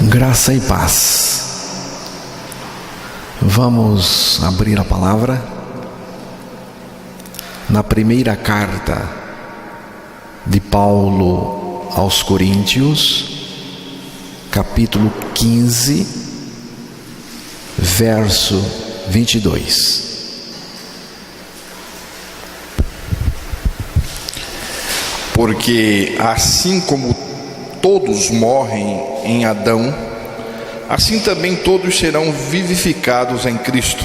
Graça e paz. Vamos abrir a palavra na primeira carta de Paulo aos Coríntios, capítulo 15, verso 22. Porque assim como todos morrem em Adão, assim também todos serão vivificados em Cristo.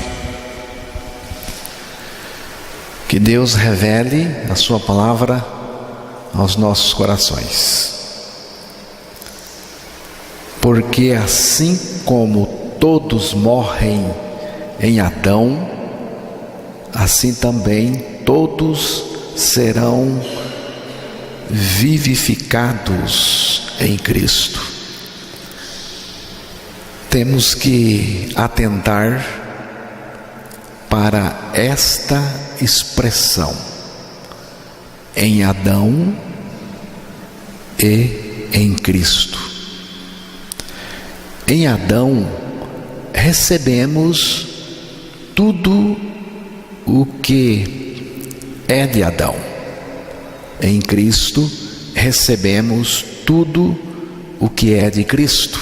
Que Deus revele a sua palavra aos nossos corações. Porque assim como todos morrem em Adão, assim também todos serão vivificados em Cristo. Temos que atentar para esta expressão: em Adão e em Cristo. Em Adão recebemos tudo o que é de Adão. Em Cristo recebemos tudo o que é de Cristo.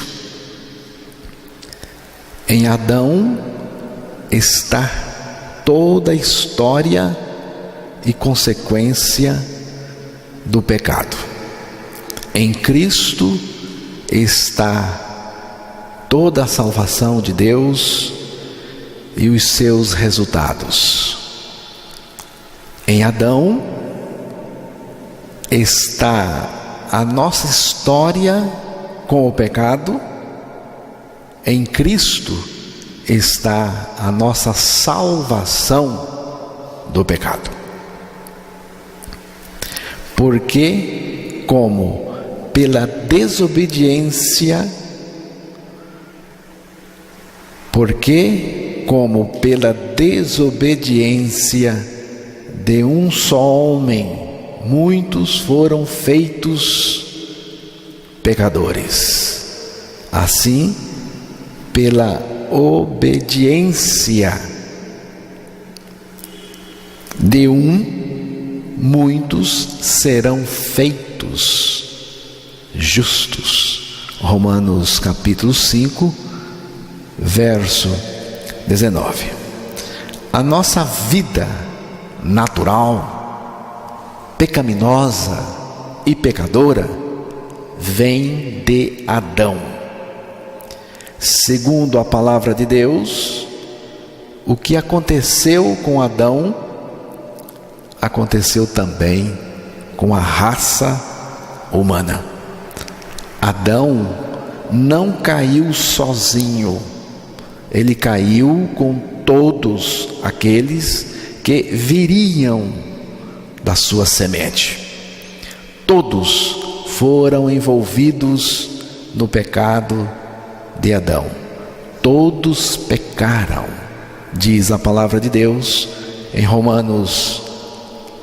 Em Adão está toda a história e consequência do pecado. Em Cristo está toda a salvação de Deus e os seus resultados. Em Adão está a nossa história com o pecado. Em Cristo está a nossa salvação do pecado. Porque como pela desobediência de um só homem, muitos foram feitos pecadores. Assim, pela obediência de um, muitos serão feitos justos. Romanos capítulo 5, verso 19. A nossa vida natural, pecaminosa e pecadora, vem de Adão. Segundo a palavra de Deus, o que aconteceu com Adão, aconteceu também com a raça humana. Adão não caiu sozinho, ele caiu com todos aqueles que viriam da sua semente. Todos foram envolvidos no pecado de Adão. Todos pecaram, diz a palavra de Deus em Romanos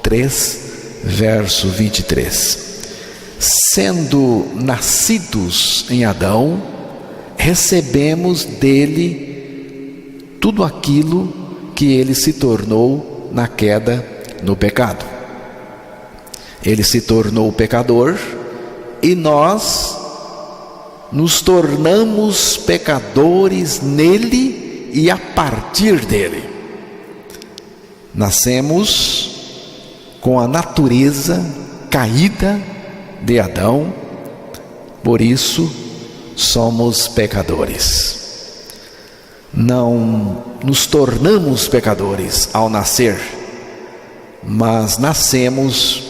3, verso 23. Sendo nascidos em Adão, recebemos dele tudo aquilo que ele se tornou na queda, no pecado. Ele se tornou pecador e nós nos tornamos pecadores nele e a partir dele. Nascemos com a natureza caída de Adão, por isso somos pecadores. Não nos tornamos pecadores ao nascer, mas nascemos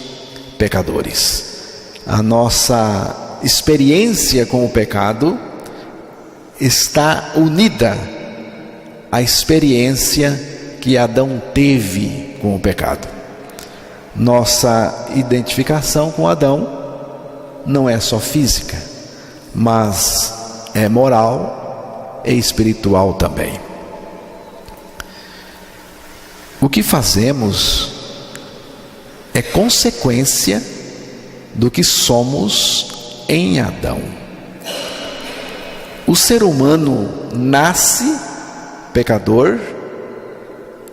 pecadores. A nossa experiência com o pecado está unida à experiência que Adão teve com o pecado. Nossa identificação com Adão não é só física, mas é moral e espiritual também. O que fazemos é consequência do que somos em Adão. O ser humano nasce pecador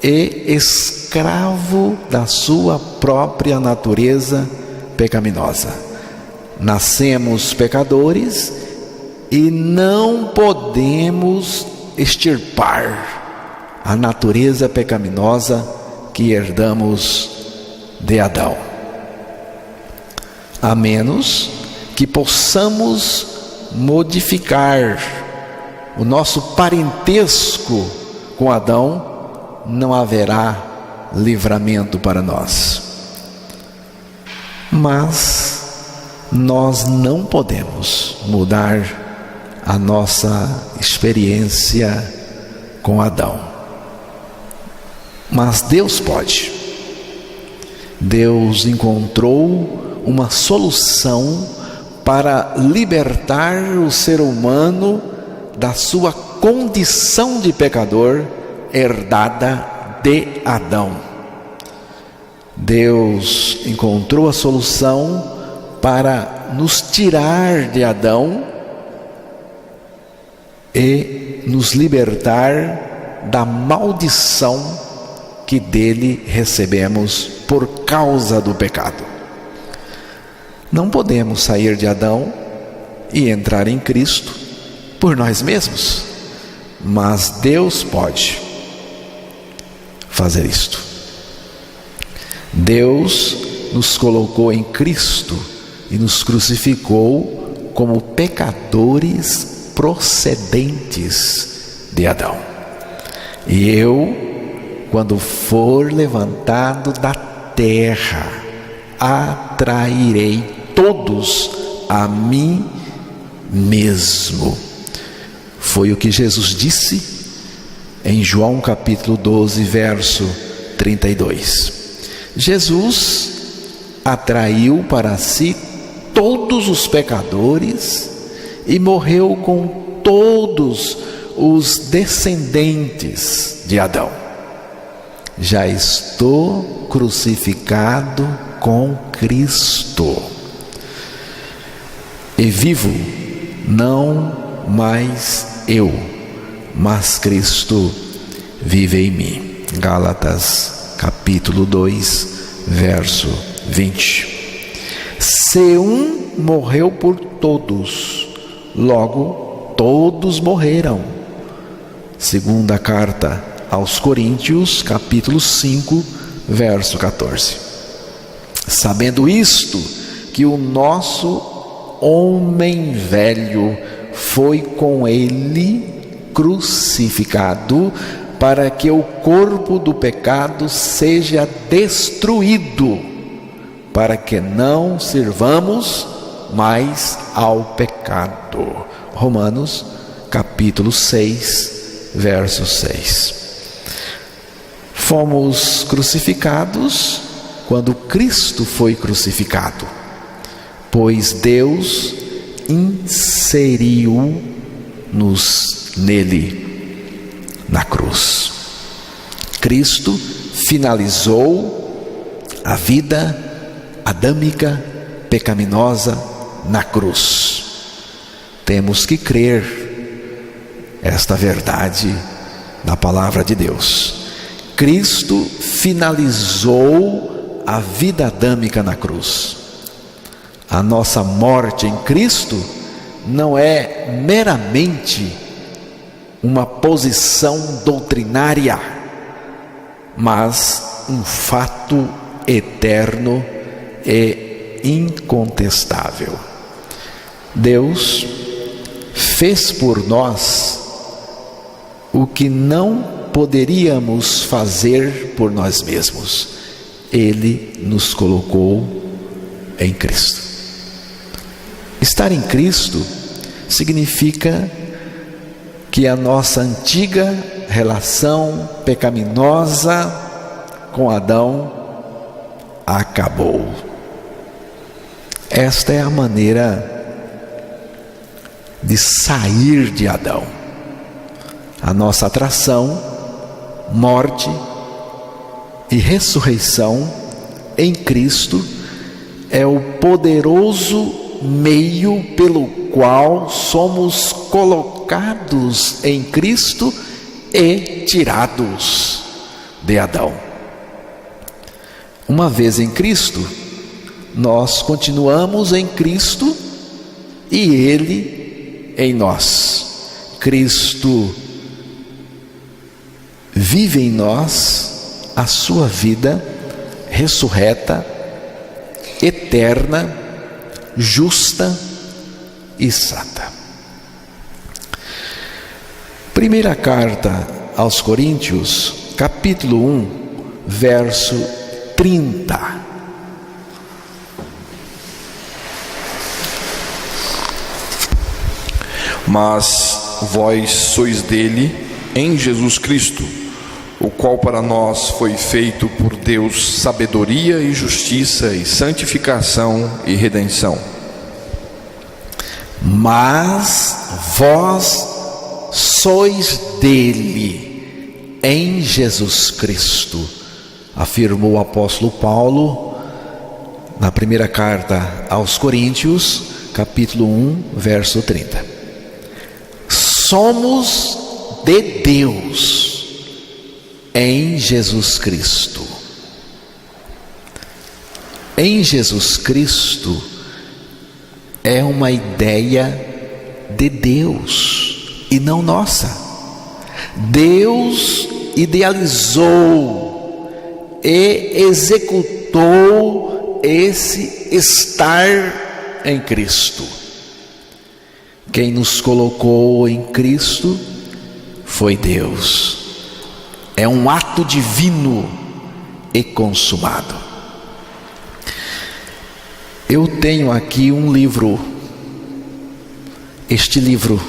e escravo da sua própria natureza pecaminosa. Nascemos pecadores e não podemos extirpar a natureza pecaminosa que herdamos de Adão, a menos que possamos modificar o nosso parentesco com Adão. Não haverá livramento para nós. Mas nós não podemos mudar a nossa experiência com Adão. Mas Deus pode. Deus encontrou uma solução para libertar o ser humano da sua condição de pecador herdada de Adão. Deus encontrou a solução para nos tirar de Adão e nos libertar da maldição que dele recebemos por causa do pecado. Não podemos sair de Adão e entrar em Cristo por nós mesmos, mas Deus pode fazer isto. Deus nos colocou em Cristo e nos crucificou como pecadores procedentes de Adão. E eu, quando for levantado da terra, atrairei todos a mim mesmo. Foi o que Jesus disse em João capítulo 12, verso 32. Jesus atraiu para si todos os pecadores e morreu com todos os descendentes de Adão. Já estou crucificado com Cristo e vivo, não mais eu, mas Cristo vive em mim. Gálatas capítulo 2, verso 20. Se um morreu por todos, logo todos morreram. Segunda carta aos Coríntios, capítulo 5, verso 14. Sabendo isto, que o nosso homem velho foi com ele crucificado, para que o corpo do pecado seja destruído, para que não sirvamos mais ao pecado. Romanos capítulo 6, verso 6. Fomos crucificados quando Cristo foi crucificado, pois Deus inseriu-nos nele, na cruz. Cristo finalizou a vida adâmica pecaminosa na cruz. Temos que crer esta verdade na palavra de Deus. Cristo finalizou a vida adâmica na cruz. A nossa morte em Cristo não é meramente uma posição doutrinária, mas um fato eterno e incontestável. Deus fez por nós o que não poderíamos fazer por nós mesmos. Ele nos colocou em Cristo. Estar em Cristo significa que a nossa antiga relação pecaminosa com Adão acabou. Esta é a maneira de sair de Adão. A nossa atração, morte e ressurreição em Cristo é o poderoso meio pelo qual somos colocados em Cristo e tirados de Adão. Uma vez em Cristo, nós continuamos em Cristo e Ele em nós. Cristo vive em nós a sua vida ressurreta, eterna, justa e santa. Primeira carta aos Coríntios, capítulo 1, verso 30. Mas vós sois dele em Jesus Cristo, o qual para nós foi feito por Deus sabedoria e justiça e santificação e redenção. Mas vós sois dele em Jesus Cristo, afirmou o apóstolo Paulo na primeira carta aos Coríntios, capítulo 1, verso 30. Somos de Deus em Jesus Cristo. Em Jesus Cristo é uma ideia de Deus e não nossa. Deus idealizou e executou esse estar em Cristo. Quem nos colocou em Cristo foi Deus. É um ato divino e consumado. Eu tenho aqui um livro, este livro,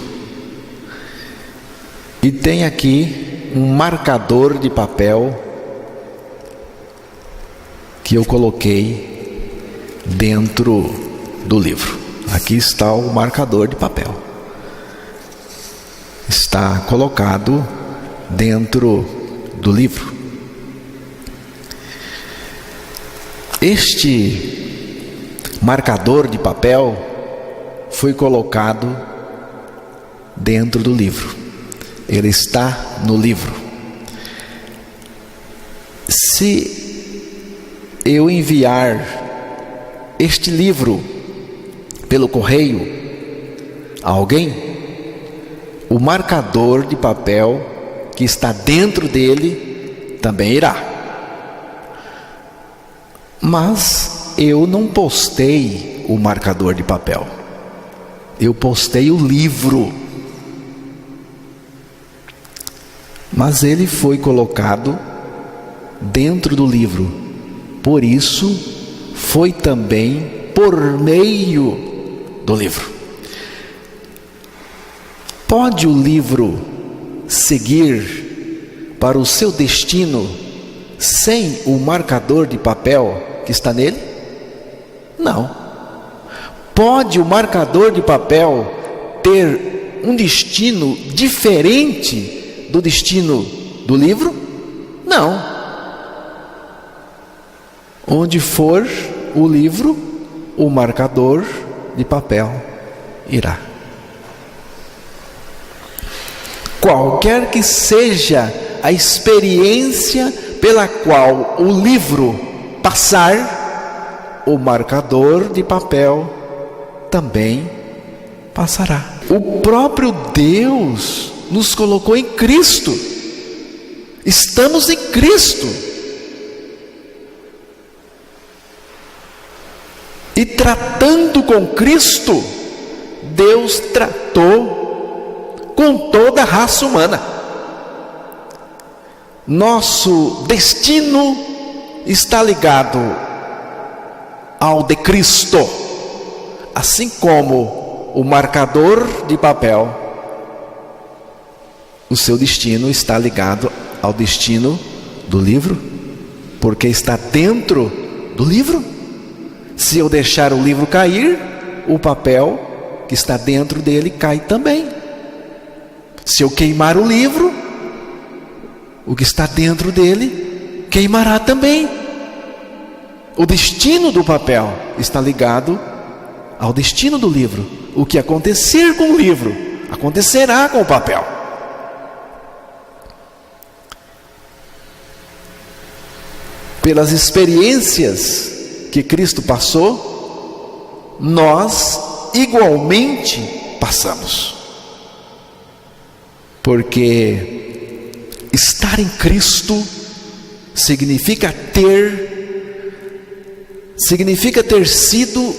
e tem aqui um marcador de papel que eu coloquei dentro do livro. Aqui está o marcador de papel. Está colocado dentro do livro. Este marcador de papel foi colocado dentro do livro. Ele está no livro. Se eu enviar este livro pelo correio a alguém, o marcador de papel que está dentro dele também irá. Mas eu não postei o marcador de papel, eu postei o livro. Mas ele foi colocado dentro do livro, por isso foi também por meio do livro. Pode o livro seguir para o seu destino sem o marcador de papel que está nele? Não. Pode o marcador de papel ter um destino diferente do destino do livro? Não. Onde for o livro, o marcador de papel irá. Qualquer que seja a experiência pela qual o livro passar, o marcador de papel também passará. O próprio Deus nos colocou em Cristo. Estamos em Cristo. E tratando com Cristo, Deus tratou com toda a raça humana. Nosso destino está ligado ao de Cristo, assim como o marcador de papel, o seu destino está ligado ao destino do livro, porque está dentro do livro. Se eu deixar o livro cair, o papel que está dentro dele cai também. Se eu queimar o livro, o que está dentro dele queimará também. O destino do papel está ligado ao destino do livro. O que acontecer com o livro, acontecerá com o papel. Pelas experiências que Cristo passou, nós igualmente passamos. Porque estar em Cristo significa ter sido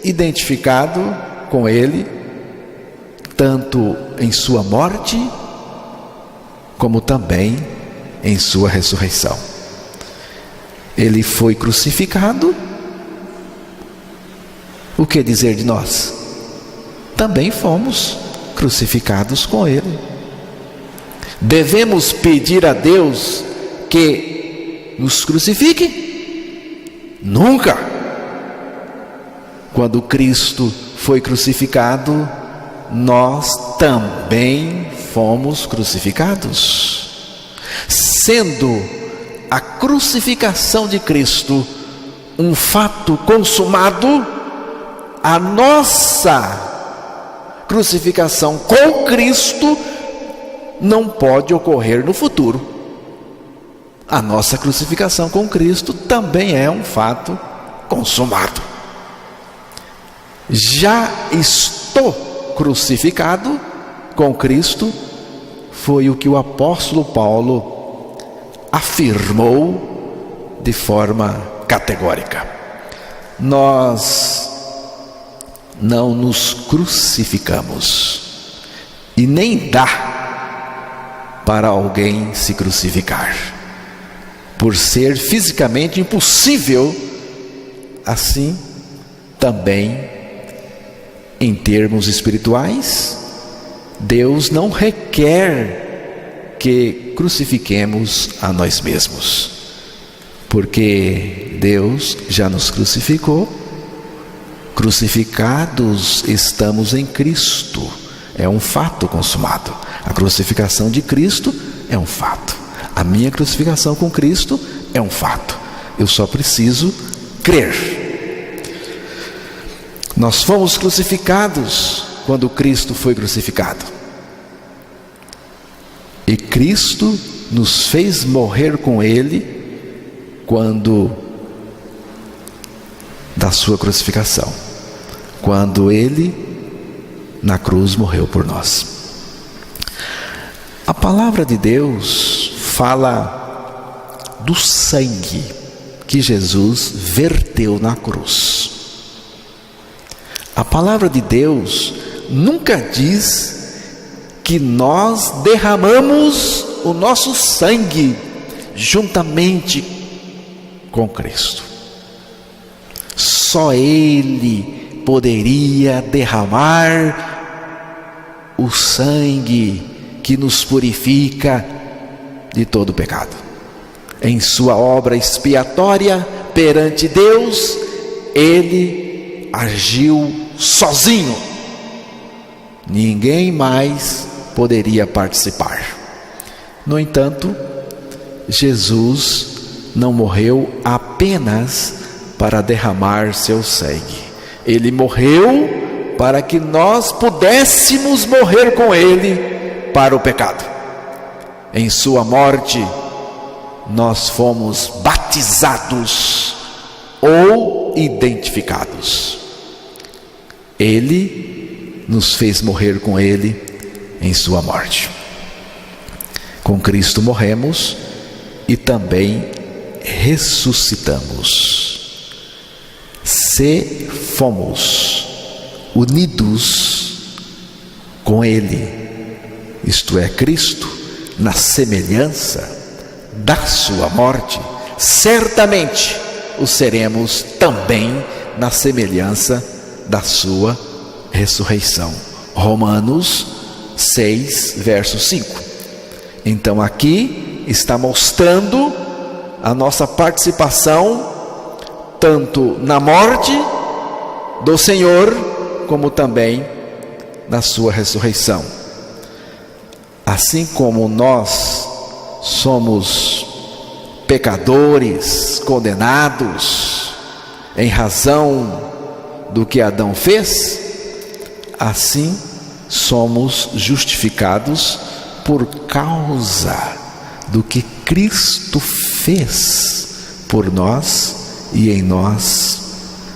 identificado com Ele, tanto em sua morte, como também em sua ressurreição. Ele foi crucificado. O que dizer de nós? Também fomos crucificados com Ele. Devemos pedir a Deus que nos crucifique? Nunca! Quando Cristo foi crucificado, nós também fomos crucificados. Sendo a crucificação de Cristo um fato consumado, a nossa crucificação com Cristo não pode ocorrer no futuro. A nossa crucificação com Cristo também é um fato consumado. Já estou crucificado com Cristo, foi o que o apóstolo Paulo afirmou de forma categórica. Nós não nos crucificamos, e nem dá para alguém se crucificar, por ser fisicamente impossível. Assim também, em termos espirituais, Deus não requer que crucifiquemos a nós mesmos, porque Deus já nos crucificou. Crucificados estamos em Cristo, é um fato consumado. A crucificação de Cristo é um fato, a minha crucificação com Cristo é um fato. Eu só preciso crer. Nós fomos crucificados quando Cristo foi crucificado, e Cristo nos fez morrer com Ele quando da sua crucificação, quando Ele na cruz morreu por nós. A palavra de Deus fala do sangue que Jesus verteu na cruz. A palavra de Deus nunca diz que nós derramamos o nosso sangue juntamente com Cristo. Só Ele poderia derramar o sangue que nos purifica de todo pecado. Em sua obra expiatória perante Deus, Ele agiu sozinho. Ninguém mais poderia participar. No entanto, Jesus não morreu apenas para derramar seu sangue. Ele morreu para que nós pudéssemos morrer com Ele para o pecado. Em sua morte, nós fomos batizados ou identificados. Ele nos fez morrer com Ele em sua morte. Com Cristo morremos e também ressuscitamos. Se fomos unidos com Ele, isto é, Cristo, na semelhança da sua morte, certamente o seremos também na semelhança da sua ressurreição. Romanos 6, verso 5. Então aqui está mostrando a nossa participação tanto na morte do Senhor, como também na sua ressurreição. Assim como nós somos pecadores, condenados, em razão do que Adão fez, assim somos justificados por causa do que Cristo fez por nós e em nós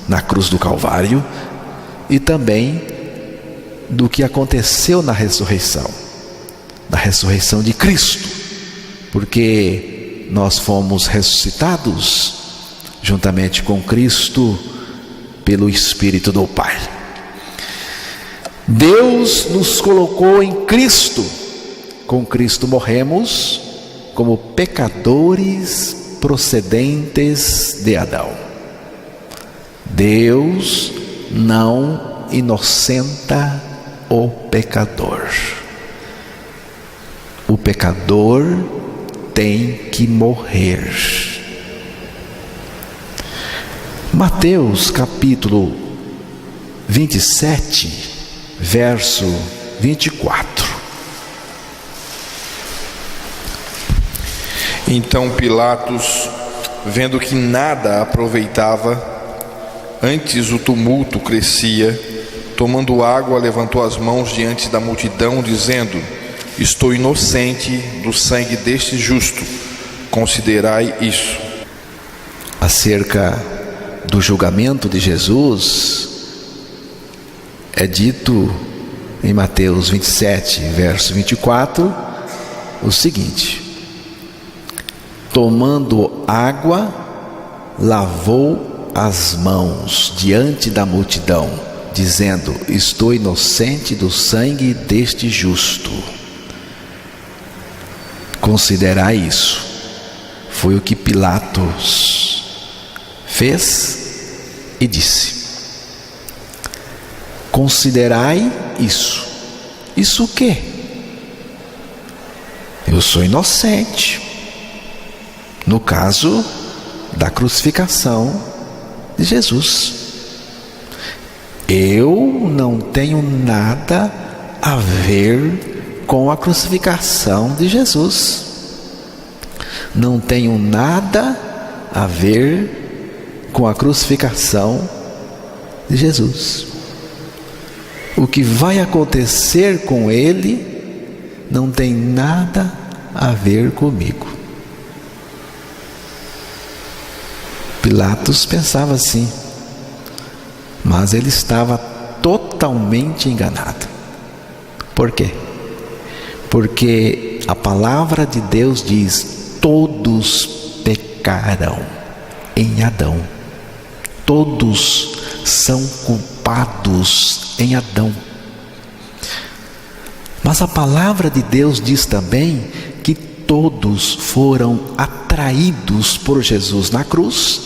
na cruz do Calvário, e também do que aconteceu na ressurreição de Cristo, porque nós fomos ressuscitados juntamente com Cristo pelo Espírito do Pai. Deus nos colocou em Cristo. Com Cristo morremos como pecadores procedentes de Adão. Deus não inocenta o pecador. O pecador tem que morrer. Mateus capítulo 27, verso 24. Então Pilatos, vendo que nada aproveitava, antes o tumulto crescia, tomando água, levantou as mãos diante da multidão, dizendo: estou inocente do sangue deste justo, considerai isso. Acerca do julgamento de Jesus, é dito em Mateus 27, verso 24, o seguinte: tomando água, lavou as mãos diante da multidão, dizendo: estou inocente do sangue deste justo. Considerai isso. Foi o que Pilatos fez e disse. Considerai isso. Isso o quê? Eu sou inocente. No caso da crucificação de Jesus. Eu não tenho nada a ver com a crucificação de Jesus. Não tenho nada a ver com a crucificação de Jesus. O que vai acontecer com ele não tem nada a ver comigo. Pilatos pensava assim, mas ele estava totalmente enganado. Por quê? Porque a palavra de Deus diz: todos pecaram em Adão. Todos são culpados em Adão. Mas a palavra de Deus diz também que todos foram atraídos por Jesus na cruz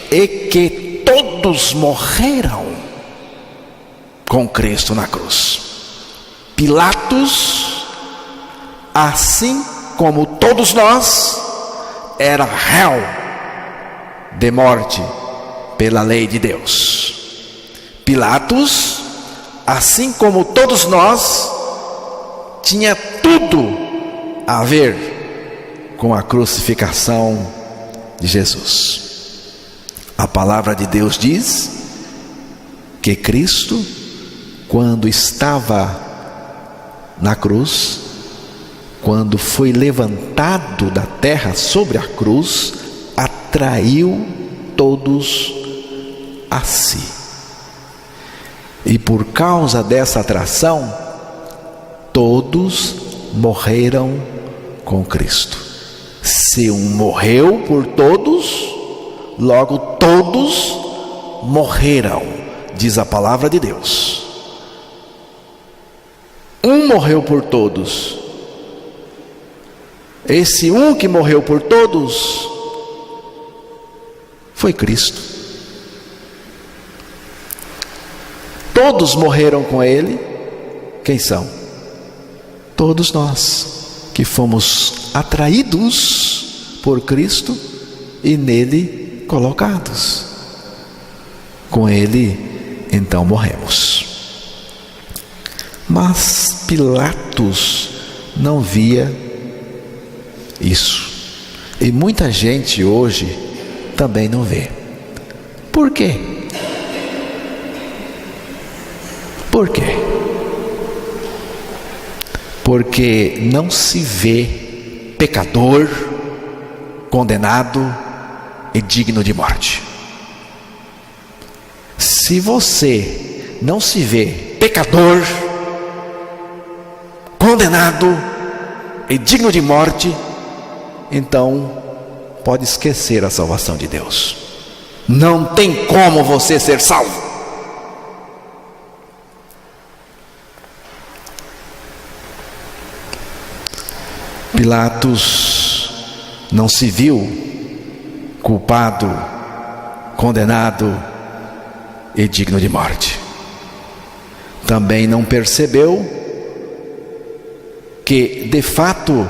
e que todos morreram com Cristo na cruz. Pilatos, assim como todos nós, era réu de morte pela lei de Deus. Pilatos, assim como todos nós, tinha tudo a ver com a crucificação de Jesus. A palavra de Deus diz que Cristo, quando estava na cruz, quando foi levantado da terra sobre a cruz, atraiu todos a si. E por causa dessa atração, todos morreram com Cristo. Se um morreu por todos, logo todos morreram, diz a palavra de Deus. Um morreu por todos. Esse um que morreu por todos foi Cristo. Todos morreram com ele. Quem são? Todos nós que fomos atraídos por Cristo e nele colocados. Com ele então morremos. Mas Pilatos não via isso. E muita gente hoje também não vê. Por quê? Por quê? Porque não se vê pecador, condenado e digno de morte. Se você não se vê pecador, condenado e digno de morte, então pode esquecer a salvação de Deus. Não tem como você ser salvo. Pilatos não se viu culpado, condenado e digno de morte. Também não percebeu que de fato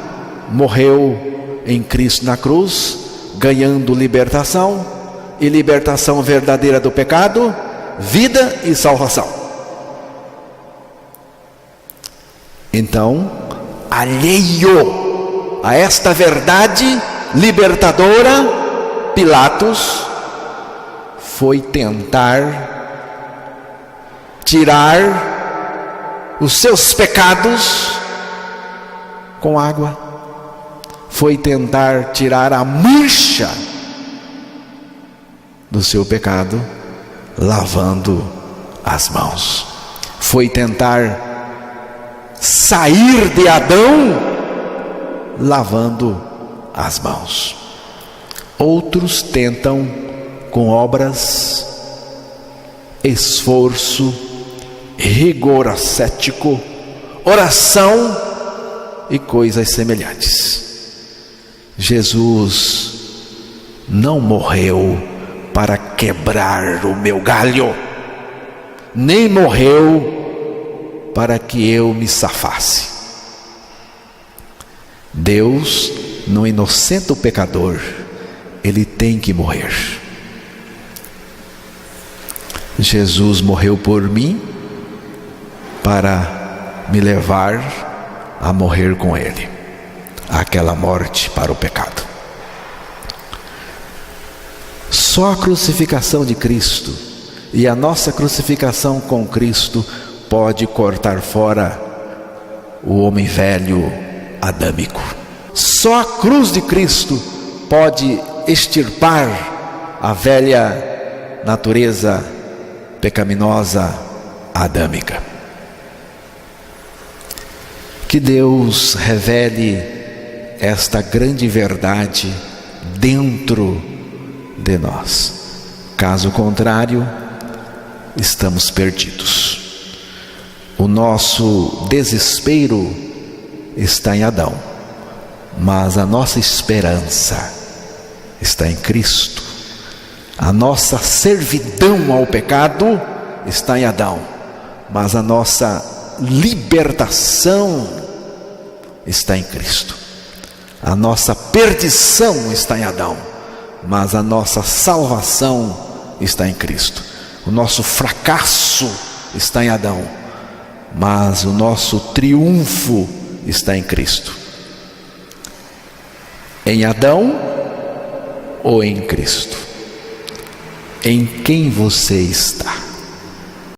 morreu em Cristo na cruz, ganhando libertação, e libertação verdadeira do pecado, vida e salvação. Então, alheio a esta verdade libertadora, Pilatos foi tentar tirar os seus pecados com água, foi tentar tirar a mancha do seu pecado lavando as mãos, foi tentar sair de Adão lavando as mãos. Outros tentam com obras, esforço, rigor ascético, oração e coisas semelhantes. Jesus não morreu para quebrar o meu galho, nem morreu para que eu me safasse. Deus não inocenta o pecador, ele tem que morrer. Jesus morreu por mim para me levar a morrer com ele, aquela morte para o pecado. Só a crucificação de Cristo e a nossa crucificação com Cristo pode cortar fora o homem velho adâmico. Só a cruz de Cristo pode extirpar a velha natureza pecaminosa adâmica. Que Deus revele esta grande verdade dentro de nós. Caso contrário, estamos perdidos. O nosso desespero está em Adão, mas a nossa esperança está em Cristo. A nossa servidão ao pecado está em Adão, mas a nossa libertação está em Cristo. A nossa perdição está em Adão, mas a nossa salvação está em Cristo. O nosso fracasso está em Adão, mas o nosso triunfo está em Cristo. Em Adão ou em Cristo? Em quem você está?